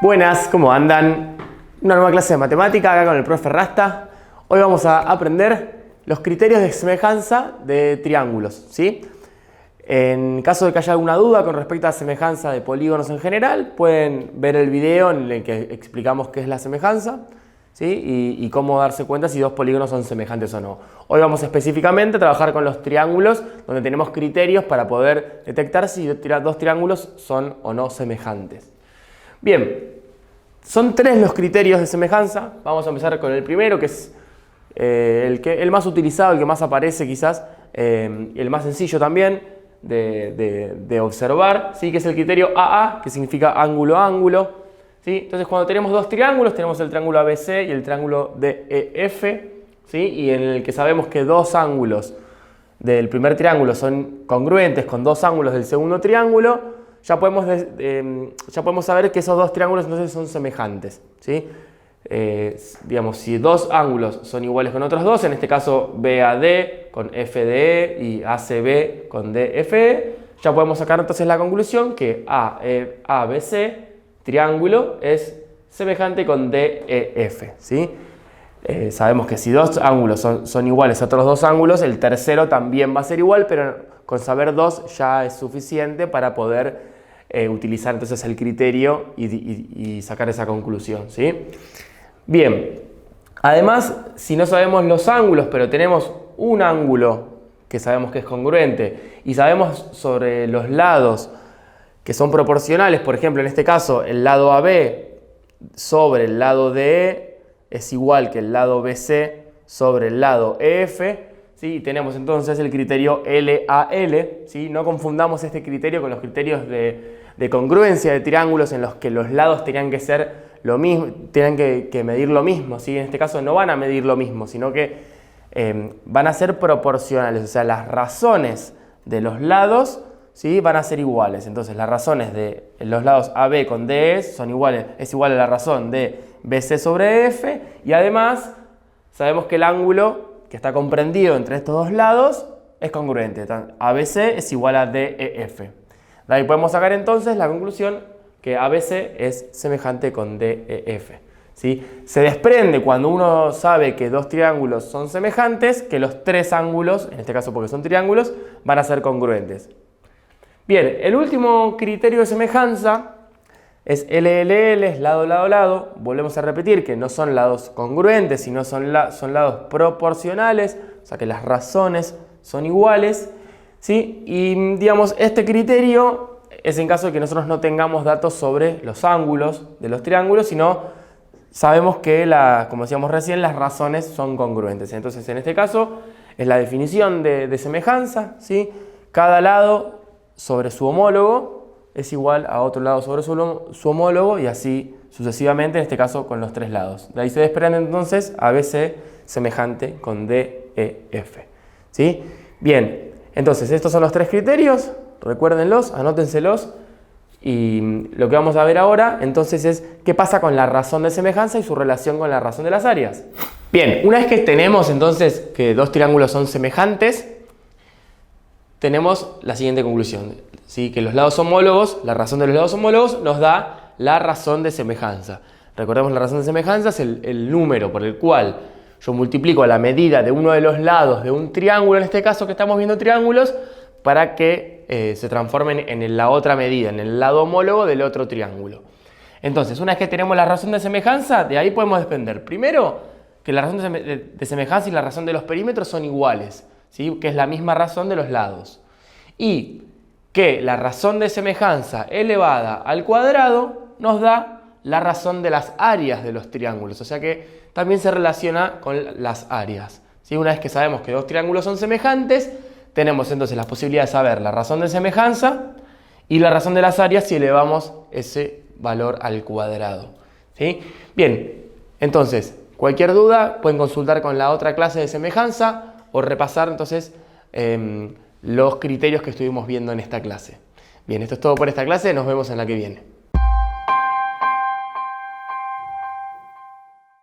Buenas, ¿cómo andan? Una nueva clase de matemática acá con el profe Rasta. Hoy vamos a aprender los criterios de semejanza de triángulos, ¿sí? En caso de que haya alguna duda con respecto a la semejanza de polígonos en general, pueden ver el video en el que explicamos qué es la semejanza, ¿sí? y cómo darse cuenta si dos polígonos son semejantes o no. Hoy vamos específicamente a trabajar con los triángulos, donde tenemos criterios para poder detectar si dos triángulos son o no semejantes. Bien, son tres los criterios de semejanza. Vamos a empezar con el primero, que es el más utilizado, el que más aparece quizás, y el más sencillo también de observar, ¿sí? Que es el criterio AA, que significa ángulo-ángulo, ¿sí? Entonces, cuando tenemos dos triángulos, tenemos el triángulo ABC y el triángulo DEF, ¿sí? Y en el que sabemos que dos ángulos del primer triángulo son congruentes con dos ángulos del segundo triángulo, ya podemos saber que esos dos triángulos entonces son semejantes, ¿sí? Digamos, si dos ángulos son iguales con otros dos, en este caso BAD con FDE y ACB con DFE, ya podemos sacar entonces la conclusión que ABC, triángulo, es semejante con DEF, ¿sí? Sabemos que si dos ángulos son iguales a otros dos ángulos, el tercero también va a ser igual, pero con saber dos ya es suficiente para poder utilizar entonces el criterio y sacar esa conclusión, ¿sí? Bien, además, si no sabemos los ángulos, pero tenemos un ángulo que sabemos que es congruente y sabemos sobre los lados que son proporcionales, por ejemplo, en este caso, el lado AB sobre el lado DE es igual que el lado BC sobre el lado EF, ¿sí? Tenemos entonces el criterio LAL, ¿sí? No confundamos este criterio con los criterios de congruencia de triángulos en los que los lados tenían que ser lo mismo, tienen que medir lo mismo, ¿sí? En este caso no van a medir lo mismo, sino que van a ser proporcionales, o sea, las razones de los lados, ¿sí? Van a ser iguales. Entonces las razones de los lados AB con DE son iguales, es igual a la razón de BC sobre F, y además sabemos que el ángulo que está comprendido entre estos dos lados es congruente. ABC es igual a DEF. De ahí podemos sacar entonces la conclusión que ABC es semejante con DEF, ¿sí? Se desprende cuando uno sabe que dos triángulos son semejantes, que los tres ángulos, en este caso porque son triángulos, van a ser congruentes. Bien, el último criterio de semejanza es LLL, es lado, lado, lado. Volvemos a repetir que no son lados congruentes, sino son lados proporcionales, o sea que las razones son iguales, ¿sí? Y digamos, este criterio es en caso de que nosotros no tengamos datos sobre los ángulos de los triángulos, sino sabemos que, como decíamos recién, las razones son congruentes. Entonces, en este caso, es la definición de semejanza, ¿sí? Cada lado sobre su homólogo es igual a otro lado sobre su homólogo y así sucesivamente, en este caso con los tres lados. De ahí se desprende entonces ABC semejante con DEF, ¿sí? Bien, entonces estos son los tres criterios, recuérdenlos, anótenselos, y lo que vamos a ver ahora entonces es qué pasa con la razón de semejanza y su relación con la razón de las áreas. Bien, una vez que tenemos entonces que dos triángulos son semejantes, tenemos la siguiente conclusión, ¿sí? Que los lados homólogos, la razón de los lados homólogos nos da la razón de semejanza. Recordemos, la razón de semejanza es el número por el cual yo multiplico la medida de uno de los lados de un triángulo, en este caso que estamos viendo triángulos, para que se transformen en la otra medida, en el lado homólogo del otro triángulo. Entonces, una vez que tenemos la razón de semejanza, de ahí podemos desprender, primero, que la razón de semejanza y la razón de los perímetros son iguales, ¿sí? Que es la misma razón de los lados. Y que la razón de semejanza elevada al cuadrado nos da la razón de las áreas de los triángulos, o sea que también se relaciona con las áreas, ¿sí? Una vez que sabemos que dos triángulos son semejantes, tenemos entonces la posibilidad de saber la razón de semejanza y la razón de las áreas si elevamos ese valor al cuadrado, ¿sí? Bien, entonces, cualquier duda pueden consultar con la otra clase de semejanza o repasar entonces los criterios que estuvimos viendo en esta clase. Bien, esto es todo por esta clase, nos vemos en la que viene.